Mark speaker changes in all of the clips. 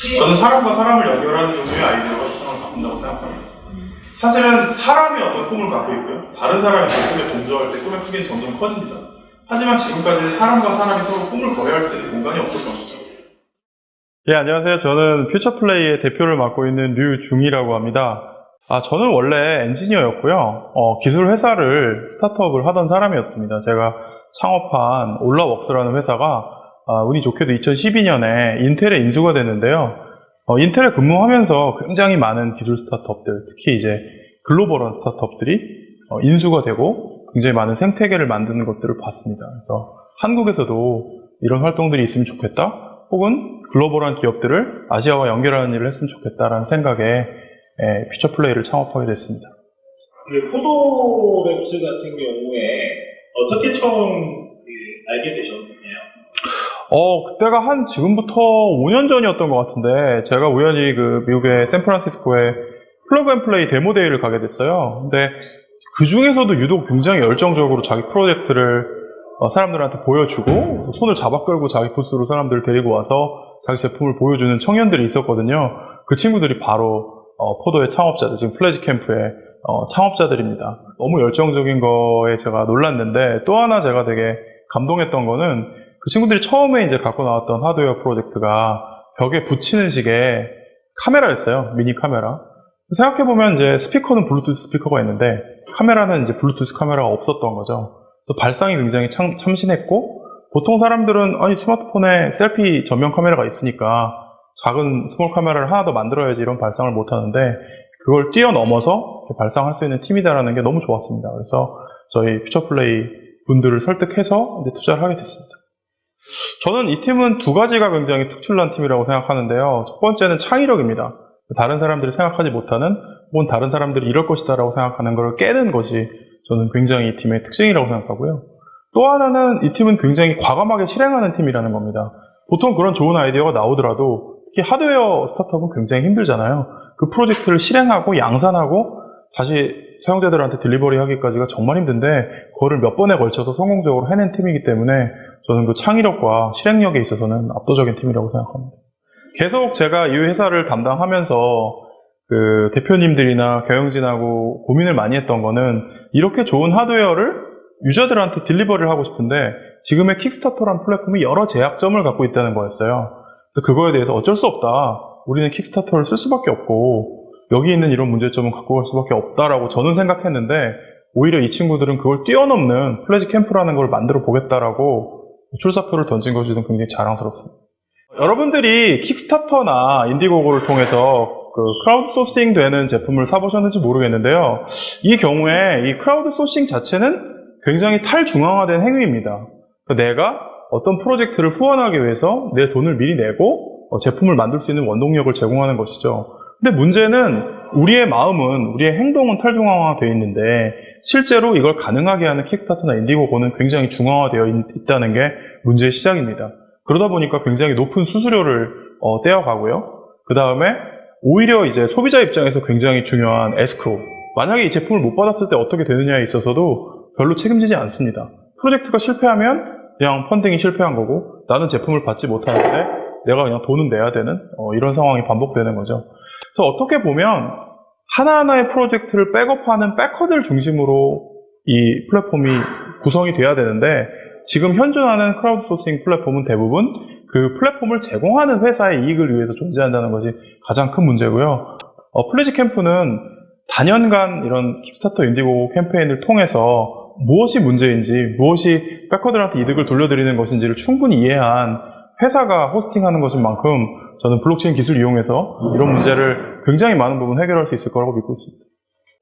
Speaker 1: 저는 사람과 사람을 연결하는 종류의 아이디어가 세상을 바꾼다고 생각합니다. 사실은 사람이 어떤 꿈을 갖고 있고요. 다른 사람이 그 꿈에 동조할 때 꿈의 크기는 점점 커집니다. 하지만 지금까지 사람과 사람이 서로 꿈을 거래할 수 있는 공간이 없었던 것이죠.
Speaker 2: 예, 안녕하세요. 저는 퓨처플레이의 대표를 맡고 있는 류중이라고 합니다. 저는 원래 엔지니어였고요. 기술 회사를 스타트업을 하던 사람이었습니다. 제가 창업한 올라웍스라는 회사가 운이 좋게도 2012년에 인텔에 인수가 됐는데요. 인텔에 근무하면서 굉장히 많은 기술 스타트업들, 특히 이제 글로벌한 스타트업들이 인수가 되고 굉장히 많은 생태계를 만드는 것들을 봤습니다. 그래서 한국에서도 이런 활동들이 있으면 좋겠다, 혹은 글로벌한 기업들을 아시아와 연결하는 일을 했으면 좋겠다라는 생각에 퓨처플레이를 창업하게 됐습니다.
Speaker 3: 포도랩스 같은 경우에 어떻게 처음 알게 되셨나요?
Speaker 2: 그때가 지금부터 5년 전이었던 것 같은데, 제가 우연히 미국의 샌프란시스코에 플러그 앤 플레이 데모 데이를 가게 됐어요. 근데 그 중에서도 유독 굉장히 열정적으로 자기 프로젝트를 사람들한테 보여주고, 손을 잡아 끌고 자기 부스로 사람들을 데리고 와서 자기 제품을 보여주는 청년들이 있었거든요. 그 친구들이 바로 포도의 창업자들, 지금 플래지 캠프의 창업자들입니다. 너무 열정적인 거에 제가 놀랐는데, 또 하나 제가 되게 감동했던 거는 그 친구들이 처음에 이제 갖고 나왔던 하드웨어 프로젝트가 벽에 붙이는 식의 카메라였어요. 미니 카메라. 생각해보면 이제 스피커는 블루투스 스피커가 있는데 카메라는 이제 블루투스 카메라가 없었던 거죠. 그래서 발상이 굉장히 참신했고, 보통 사람들은 스마트폰에 셀피 전면 카메라가 있으니까 작은 스몰 카메라를 하나 더 만들어야지 이런 발상을 못 하는데, 그걸 뛰어넘어서 발상할 수 있는 팀이다라는 게 너무 좋았습니다. 그래서 저희 퓨처플레이 분들을 설득해서 이제 투자를 하게 됐습니다. 저는 이 팀은 두 가지가 굉장히 특출난 팀이라고 생각하는데요. 첫 번째는 창의력입니다. 다른 사람들이 생각하지 못하는, 혹은 다른 사람들이 이럴 것이다 라고 생각하는 걸 깨는 것이 저는 굉장히 이 팀의 특징이라고 생각하고요. 또 하나는 이 팀은 굉장히 과감하게 실행하는 팀이라는 겁니다. 보통 그런 좋은 아이디어가 나오더라도 특히 하드웨어 스타트업은 굉장히 힘들잖아요. 그 프로젝트를 실행하고 양산하고 다시 사용자들한테 딜리버리 하기까지가 정말 힘든데, 그거를 몇 번에 걸쳐서 성공적으로 해낸 팀이기 때문에 저는 그 창의력과 실행력에 있어서는 압도적인 팀이라고 생각합니다. 계속 제가 이 회사를 담당하면서 그 대표님들이나 경영진하고 고민을 많이 했던 거는, 이렇게 좋은 하드웨어를 유저들한테 딜리버리를 하고 싶은데 지금의 킥스타터라는 플랫폼이 여러 제약점을 갖고 있다는 거였어요. 그래서 그거에 대해서 어쩔 수 없다, 우리는 킥스타터를 쓸 수밖에 없고 여기 있는 이런 문제점은 갖고 갈 수밖에 없다라고 저는 생각했는데, 오히려 이 친구들은 그걸 뛰어넘는 플래지 캠프라는 걸 만들어 보겠다라고 출사표를 던진 것이 좀 굉장히 자랑스럽습니다. 여러분들이 킥스타터나 인디고고를 통해서 크라우드 소싱 되는 제품을 사보셨는지 모르겠는데요. 이 경우에 이 크라우드 소싱 자체는 굉장히 탈중앙화된 행위입니다. 그러니까 내가 어떤 프로젝트를 후원하기 위해서 내 돈을 미리 내고 제품을 만들 수 있는 원동력을 제공하는 것이죠. 근데 문제는 우리의 마음은, 우리의 행동은 탈중앙화되어 있는데 실제로 이걸 가능하게 하는 킥스타터나 인디고고는 굉장히 중앙화되어 있다는 게 문제의 시작입니다. 그러다 보니까 굉장히 높은 수수료를 떼어가고요. 그 다음에 오히려 이제 소비자 입장에서 굉장히 중요한 에스크로우, 만약에 이 제품을 못 받았을 때 어떻게 되느냐에 있어서도 별로 책임지지 않습니다. 프로젝트가 실패하면 그냥 펀딩이 실패한 거고, 나는 제품을 받지 못하는데 내가 그냥 돈은 내야 되는 이런 상황이 반복되는 거죠. 그래서 어떻게 보면 하나하나의 프로젝트를 백업하는 백허들 중심으로 이 플랫폼이 구성이 돼야 되는데, 지금 현존하는 크라우드 소싱 플랫폼은 대부분 그 플랫폼을 제공하는 회사의 이익을 위해서 존재한다는 것이 가장 큰 문제고요. 플래지 캠프는 단연간 이런 킥스타터 인디고 캠페인을 통해서 무엇이 문제인지, 무엇이 백허들한테 이득을 돌려드리는 것인지를 충분히 이해한 회사가 호스팅하는 것인 만큼 저는 블록체인 기술 이용해서 이런 문제를 굉장히 많은 부분 해결할 수 있을 거라고 믿고 있습니다.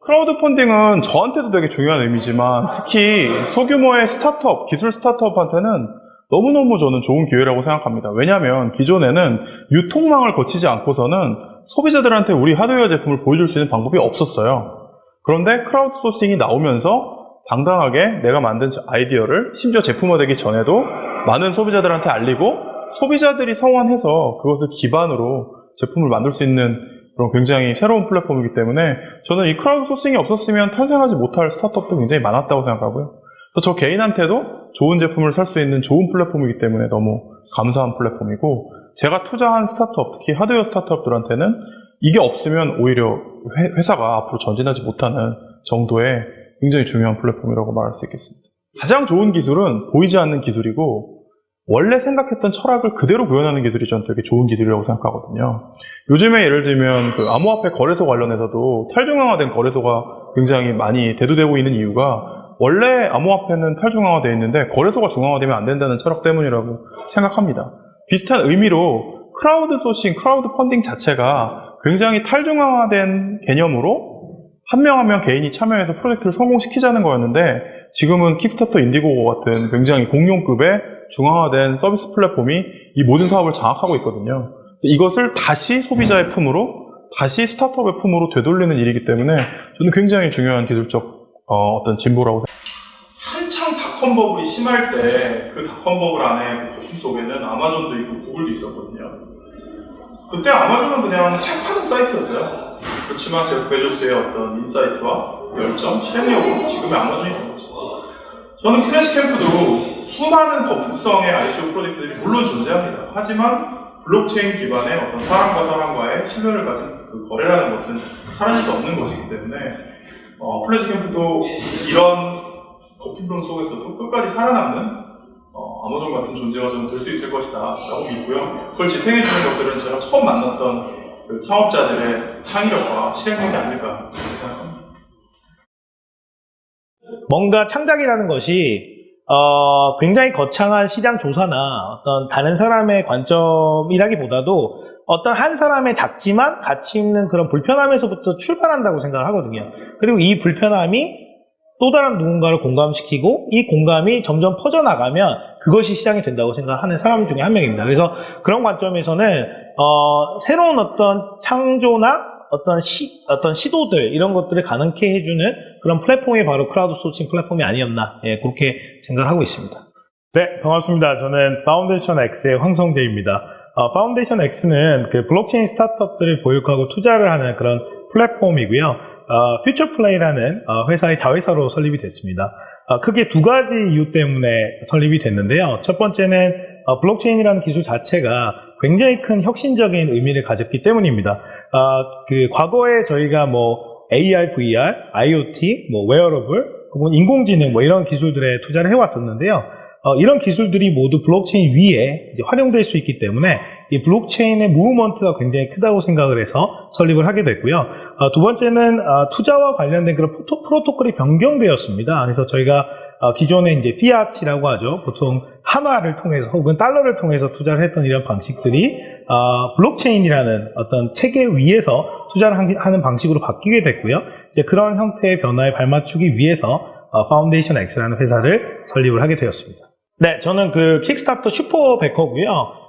Speaker 2: 크라우드 펀딩은 저한테도 되게 중요한 의미지만 특히 소규모의 스타트업, 기술 스타트업한테는 너무너무 저는 좋은 기회라고 생각합니다. 왜냐하면 기존에는 유통망을 거치지 않고서는 소비자들한테 우리 하드웨어 제품을 보여줄 수 있는 방법이 없었어요. 그런데 크라우드 소싱이 나오면서 당당하게 내가 만든 아이디어를 심지어 제품화되기 전에도 많은 소비자들한테 알리고, 소비자들이 성원해서 그것을 기반으로 제품을 만들 수 있는 그런 굉장히 새로운 플랫폼이기 때문에 저는 이 크라우드 소싱이 없었으면 탄생하지 못할 스타트업도 굉장히 많았다고 생각하고요. 그래서 저 개인한테도 좋은 제품을 살 수 있는 좋은 플랫폼이기 때문에 너무 감사한 플랫폼이고, 제가 투자한 스타트업, 특히 하드웨어 스타트업들한테는 이게 없으면 오히려 회사가 앞으로 전진하지 못하는 정도의 굉장히 중요한 플랫폼이라고 말할 수 있겠습니다. 가장 좋은 기술은 보이지 않는 기술이고 원래 생각했던 철학을 그대로 구현하는 기술이 저는 되게 좋은 기술이라고 생각하거든요. 요즘에 예를 들면 그 암호화폐 거래소 관련해서도 탈중앙화된 거래소가 굉장히 많이 대두되고 있는 이유가 원래 암호화폐는 탈중앙화되어 있는데 거래소가 중앙화되면 안 된다는 철학 때문이라고 생각합니다. 비슷한 의미로 크라우드 소싱, 크라우드 펀딩 자체가 굉장히 탈중앙화된 개념으로 한 명 한 명 개인이 참여해서 프로젝트를 성공시키자는 거였는데 지금은 킥스타터, 인디고고 같은 굉장히 공룡급의 중앙화된 서비스 플랫폼이 이 모든 사업을 장악하고 있거든요. 이것을 다시 소비자의 품으로, 다시 스타트업의 품으로 되돌리는 일이기 때문에 저는 굉장히 중요한 기술적 어떤 진보라고 생각합니다.
Speaker 1: 한창 닷컴 버블이 심할 때 그 닷컴 버블 안에 그 거품 속에는 아마존도 있고 구글도 있었거든요. 그때 아마존은 그냥 책 파는 사이트였어요. 그렇지만 제프 베조스의 어떤 인사이트와 열정, 실행력으로 지금의 아마존이 된 거죠. 저는 플래시캠프도 수많은 거품성의 ICO 프로젝트들이 물론 존재합니다. 하지만 블록체인 기반의 어떤 사람과 사람과의 신뢰를 가진 그 거래라는 것은 사라질 수 없는 것이기 때문에 플래시캠프도 이런 거품론 속에서도 끝까지 살아남는 아마존 같은 존재가 좀 될 수 있을 것이다 라고 믿고요. 그걸 지탱해주는 것들은 제가 처음 만났던 그 창업자들의 창의력과 실행력이 아닐까 생각합니다.
Speaker 4: 뭔가 창작이라는 것이 굉장히 거창한 시장 조사나 어떤 다른 사람의 관점이라기보다도 어떤 한 사람의 작지만 가치 있는 그런 불편함에서부터 출발한다고 생각을 하거든요. 그리고 이 불편함이 또 다른 누군가를 공감시키고 이 공감이 점점 퍼져나가면 그것이 시장이 된다고 생각하는 사람 중에 한 명입니다. 그래서 그런 관점에서는 새로운 어떤 창조나 어떤 시도들 이런 것들을 가능케 해주는 그런 플랫폼이 바로 크라우드 소싱 플랫폼이 아니었나 그렇게 생각을 하고 있습니다.
Speaker 5: 네, 반갑습니다. 저는 파운데이션 X의 황성재입니다. 파운데이션 X는 그 블록체인 스타트업들을 보육하고 투자를 하는 그런 플랫폼이고요. 퓨처플레이라는 회사의 자회사로 설립이 됐습니다. 크게 두 가지 이유 때문에 설립이 됐는데요. 첫 번째는 블록체인이라는 기술 자체가 굉장히 큰 혁신적인 의미를 가졌기 때문입니다. 그 과거에 저희가 AR, VR, IoT, 웨어러블, 혹은 인공지능 이런 기술들에 투자를 해왔었는데요. 이런 기술들이 모두 블록체인 위에 이제 활용될 수 있기 때문에 이 블록체인의 무브먼트가 굉장히 크다고 생각을 해서 설립을 하게 됐고요. 두 번째는 투자와 관련된 그런 프로토콜이 변경되었습니다. 그래서 저희가 기존에 이제 피아트라고 하죠. 보통 한화를 통해서 혹은 달러를 통해서 투자를 했던 이런 방식들이 블록체인이라는 어떤 체계 위에서 투자를 하는 방식으로 바뀌게 됐고요. 이제 그런 형태의 변화에 발맞추기 위해서 파운데이션 X라는 회사를 설립을 하게 되었습니다. 네, 저는 그 킥스타터 슈퍼베커고요.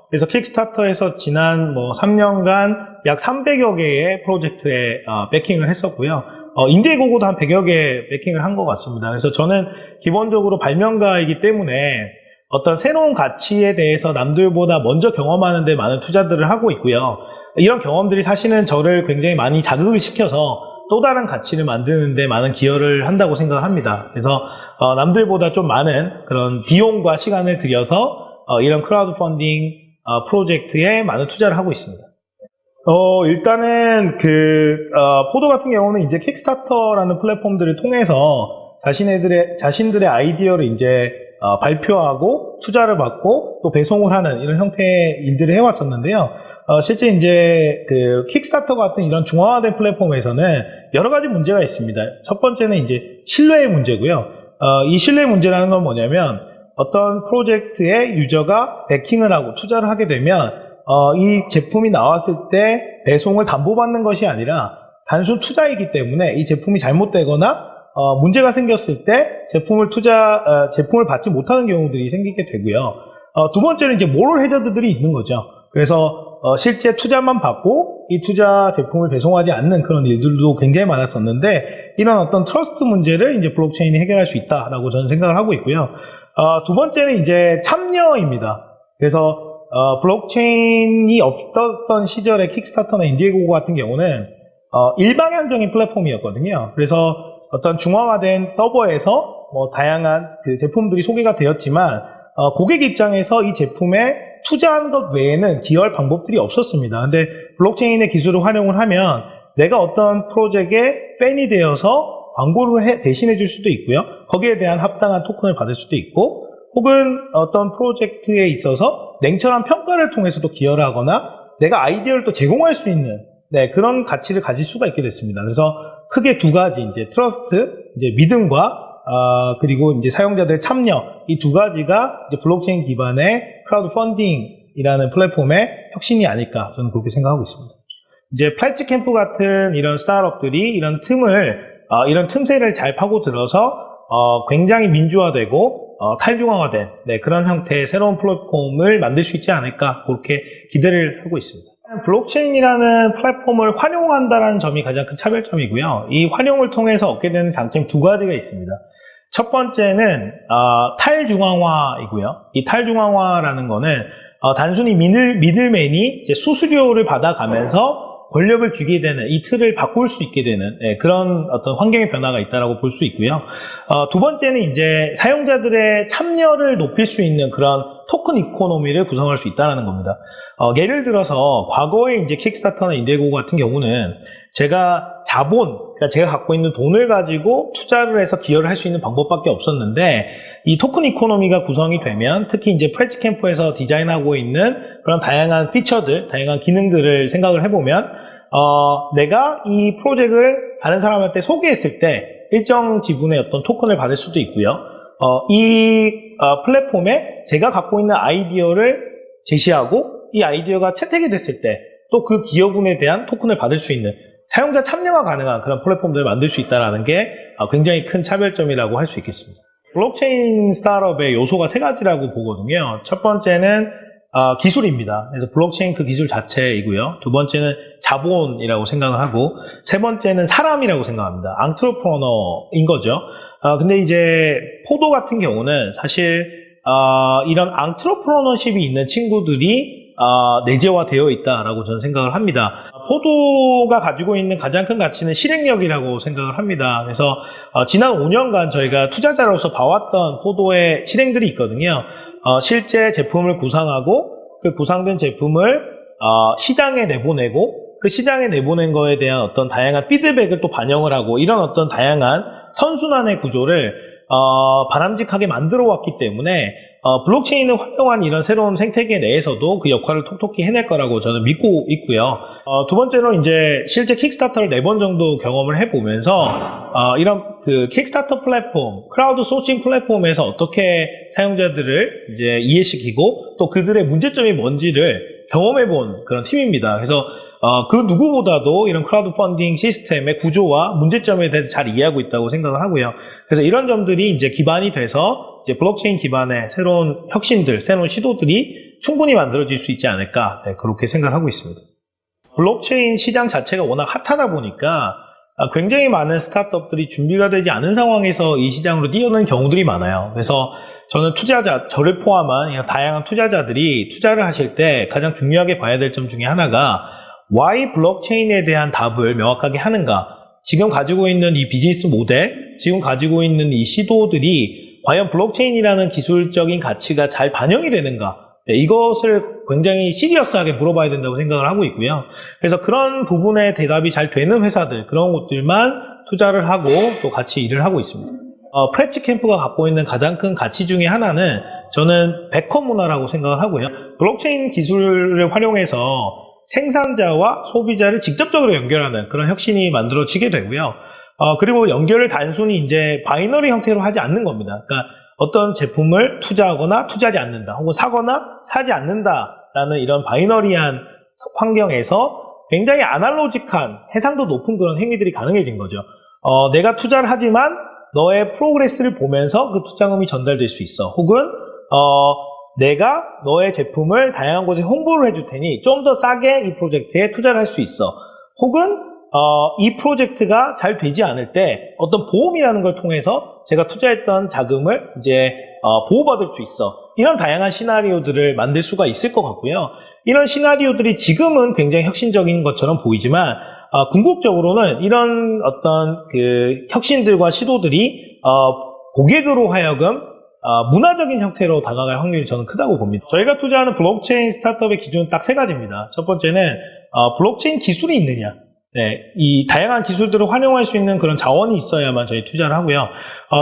Speaker 5: 그래서 킥스타터에서 지난 3년간 약 300여 개의 프로젝트에 배킹을 했었고요. 인디고고도 한 100여 개 배킹을 한 것 같습니다. 그래서 저는 기본적으로 발명가이기 때문에 어떤 새로운 가치에 대해서 남들보다 먼저 경험하는 데 많은 투자들을 하고 있고요. 이런 경험들이 사실은 저를 굉장히 많이 자극을 시켜서 또 다른 가치를 만드는 데 많은 기여를 한다고 생각을 합니다. 그래서 남들보다 좀 많은 그런 비용과 시간을 들여서 이런 크라우드 펀딩 프로젝트에 많은 투자를 하고 있습니다. 일단은 포도 같은 경우는 이제 킥스타터라는 플랫폼들을 통해서 자신들의 아이디어를 이제 발표하고 투자를 받고 또 배송을 하는 이런 형태의 일들을 해왔었는데요. 실제 이제 그 킥스타터 같은 이런 중앙화된 플랫폼에서는 여러 가지 문제가 있습니다. 첫 번째는 이제 신뢰의 문제고요. 이 신뢰의 문제라는 건 뭐냐면 어떤 프로젝트의 유저가 배킹을 하고 투자를 하게 되면 이 제품이 나왔을 때 배송을 담보받는 것이 아니라 단순 투자이기 때문에 이 제품이 잘못되거나 문제가 생겼을 때 제품을 받지 못하는 경우들이 생기게 되고요. 두 번째는 이제 모럴 해저드들이 있는 거죠. 그래서 실제 투자만 받고 이 투자 제품을 배송하지 않는 그런 일들도 굉장히 많았었는데 이런 어떤 트러스트 문제를 이제 블록체인이 해결할 수 있다라고 저는 생각을 하고 있고요. 두 번째는 이제 참여입니다. 그래서 블록체인이 없었던 시절의 킥스타터나 인디고고 같은 경우는 일방향적인 플랫폼이었거든요. 그래서 어떤 중앙화된 서버에서 다양한 그 제품들이 소개가 되었지만 고객 입장에서 이 제품의
Speaker 4: 투자하는 것 외에는 기여할 방법들이 없었습니다. 근데 블록체인의 기술을 활용을 하면 내가 어떤 프로젝트에 팬이 되어서 광고를 대신해 줄 수도 있고요. 거기에 대한 합당한 토큰을 받을 수도 있고, 혹은 어떤 프로젝트에 있어서 냉철한 평가를 통해서도 기여를 하거나 내가 아이디어를 또 제공할 수 있는 그런 가치를 가질 수가 있게 됐습니다. 그래서 크게 두 가지, 이제 트러스트, 이제 믿음과 그리고 이제 사용자들의 참여, 이 두 가지가 이제 블록체인 기반의 크라우드 펀딩이라는 플랫폼의 혁신이 아닐까 저는 그렇게 생각하고 있습니다. 이제 플래치 캠프 같은 이런 스타트업들이 이런 이런 틈새를 잘 파고들어서 굉장히 민주화되고 탈중앙화된 그런 형태의 새로운 플랫폼을 만들 수 있지 않을까 그렇게 기대를 하고 있습니다. 블록체인이라는 플랫폼을 활용한다는 점이 가장 큰 차별점이고요. 이 활용을 통해서 얻게 되는 장점이 두 가지가 있습니다. 첫 번째는 탈중앙화이고요. 이 탈중앙화라는 거는 단순히 미들맨이 이제 수수료를 받아가면서 권력을 쥐게 되는, 이 틀을 바꿀 수 있게 되는 그런 어떤 환경의 변화가 있다라고 볼 수 있고요. 두 번째는 이제 사용자들의 참여를 높일 수 있는 그런 토큰 이코노미를 구성할 수 있다는 겁니다. 예를 들어서 과거에 이제 킥스타터나 인디고고 같은 경우는 제가 그러니까 제가 갖고 있는 돈을 가지고 투자를 해서 기여를 할 수 있는 방법밖에 없었는데, 이 토큰 이코노미가 구성이 되면 특히 이제 플래치 캠프에서 디자인하고 있는 그런 다양한 피처들, 다양한 기능들을 생각을 해보면 내가 이 프로젝트를 다른 사람한테 소개했을 때 일정 지분의 어떤 토큰을 받을 수도 있고요. 이 플랫폼에 제가 갖고 있는 아이디어를 제시하고 이 아이디어가 채택이 됐을 때 또 그 기여분에 대한 토큰을 받을 수 있는 사용자 참여가 가능한 그런 플랫폼들을 만들 수 있다는 게 굉장히 큰 차별점이라고 할 수 있겠습니다. 블록체인 스타트업의 요소가 세 가지라고 보거든요. 첫 번째는 기술입니다. 그래서 블록체인 그 기술 자체이고요. 두 번째는 자본이라고 생각을 하고, 세 번째는 사람이라고 생각합니다. 앙트로프러너인 거죠. 근데 이제 포도 같은 경우는 사실 이런 앙트로프러너십이 있는 친구들이 내재화되어 있다라고 저는 생각을 합니다. 포도가 가지고 있는 가장 큰 가치는 실행력이라고 생각을 합니다. 그래서 지난 5년간 저희가 투자자로서 봐왔던 포도의 실행들이 있거든요. 실제 제품을 구상하고 그 구상된 제품을 시장에 내보내고 그 시장에 내보낸 거에 대한 어떤 다양한 피드백을 또 반영을 하고, 이런 어떤 다양한 선순환의 구조를 바람직하게 만들어 왔기 때문에 블록체인을 활용한 이런 새로운 생태계 내에서도 그 역할을 톡톡히 해낼 거라고 저는 믿고 있고요. 두 번째로 이제 실제 킥스타터를 4번 정도 경험을 해보면서 이런 그 킥스타터 플랫폼, 크라우드 소싱 플랫폼에서 어떻게 사용자들을 이제 이해시키고 또 그들의 문제점이 뭔지를 경험해본 그런 팀입니다. 그래서 그 누구보다도 이런 크라우드 펀딩 시스템의 구조와 문제점에 대해서 잘 이해하고 있다고 생각을 하고요. 그래서 이런 점들이 이제 기반이 돼서 이제 블록체인 기반의 새로운 혁신들, 새로운 시도들이 충분히 만들어질 수 있지 않을까, 그렇게 생각하고 있습니다. 블록체인 시장 자체가 워낙 핫하다 보니까 굉장히 많은 스타트업들이 준비가 되지 않은 상황에서 이 시장으로 뛰어드는 경우들이 많아요. 그래서 저는 저를 포함한 다양한 투자자들이 투자를 하실 때 가장 중요하게 봐야 될 점 중에 하나가 why 블록체인에 대한 답을 명확하게 하는가, 지금 가지고 있는 이 비즈니스 모델, 지금 가지고 있는 이 시도들이 과연 블록체인이라는 기술적인 가치가 잘 반영이 되는가, 이것을 굉장히 시리어스하게 물어봐야 된다고 생각을 하고 있고요. 그래서 그런 부분에 대답이 잘 되는 회사들, 그런 곳들만 투자를 하고 또 같이 일을 하고 있습니다. 플래치 캠프가 갖고 있는 가장 큰 가치 중에 하나는 저는 백허 문화라고 생각을 하고요. 블록체인 기술을 활용해서 생산자와 소비자를 직접적으로 연결하는 그런 혁신이 만들어지게 되고요. 그리고 연결을 단순히 이제 바이너리 형태로 하지 않는 겁니다. 그러니까 어떤 제품을 투자하거나 투자하지 않는다, 혹은 사거나 사지 않는다라는 이런 바이너리한 환경에서 굉장히 아날로직한 해상도 높은 그런 행위들이 가능해진 거죠. 내가 투자를 하지만 너의 프로그레스를 보면서 그 투자금이 전달될 수 있어. 혹은 내가 너의 제품을 다양한 곳에 홍보를 해줄 테니 좀 더 싸게 이 프로젝트에 투자를 할 수 있어. 혹은 이 프로젝트가 잘 되지 않을 때 어떤 보험이라는 걸 통해서 제가 투자했던 자금을 이제 보호받을 수 있어. 이런 다양한 시나리오들을 만들 수가 있을 것 같고요. 이런 시나리오들이 지금은 굉장히 혁신적인 것처럼 보이지만 궁극적으로는 이런 어떤 그 혁신들과 시도들이 고객으로 하여금 문화적인 형태로 다가갈 확률이 저는 크다고 봅니다. 저희가 투자하는 블록체인 스타트업의 기준은 딱 세 가지입니다. 첫 번째는 블록체인 기술이 있느냐. 네, 이 다양한 기술들을 활용할 수 있는 그런 자원이 있어야만 저희 투자를 하고요.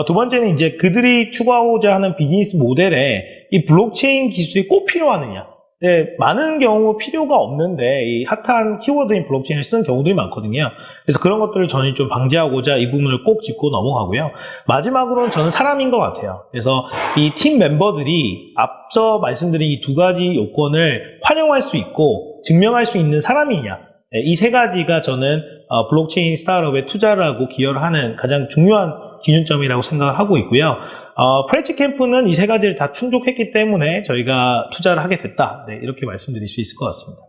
Speaker 4: 두 번째는 이제 그들이 추구하고자 하는 비즈니스 모델에 이 블록체인 기술이 꼭 필요하느냐. 네, 많은 경우 필요가 없는데 이 핫한 키워드인 블록체인을 쓰는 경우들이 많거든요. 그래서 그런 것들을 저는 좀 방지하고자 이 부분을 꼭 짚고 넘어가고요. 마지막으로는 저는 사람인 것 같아요. 그래서 이 팀 멤버들이 앞서 말씀드린 이 두 가지 요건을 활용할 수 있고 증명할 수 있는 사람이냐. 네, 이 세 가지가 저는 블록체인 스타트업에 투자를 하고 기여를 하는 가장 중요한 기준점이라고 생각을 하고 있고요. 프렌치 캠프는 이 세 가지를 다 충족했기 때문에 저희가 투자를 하게 됐다. 네, 이렇게 말씀드릴 수 있을 것 같습니다.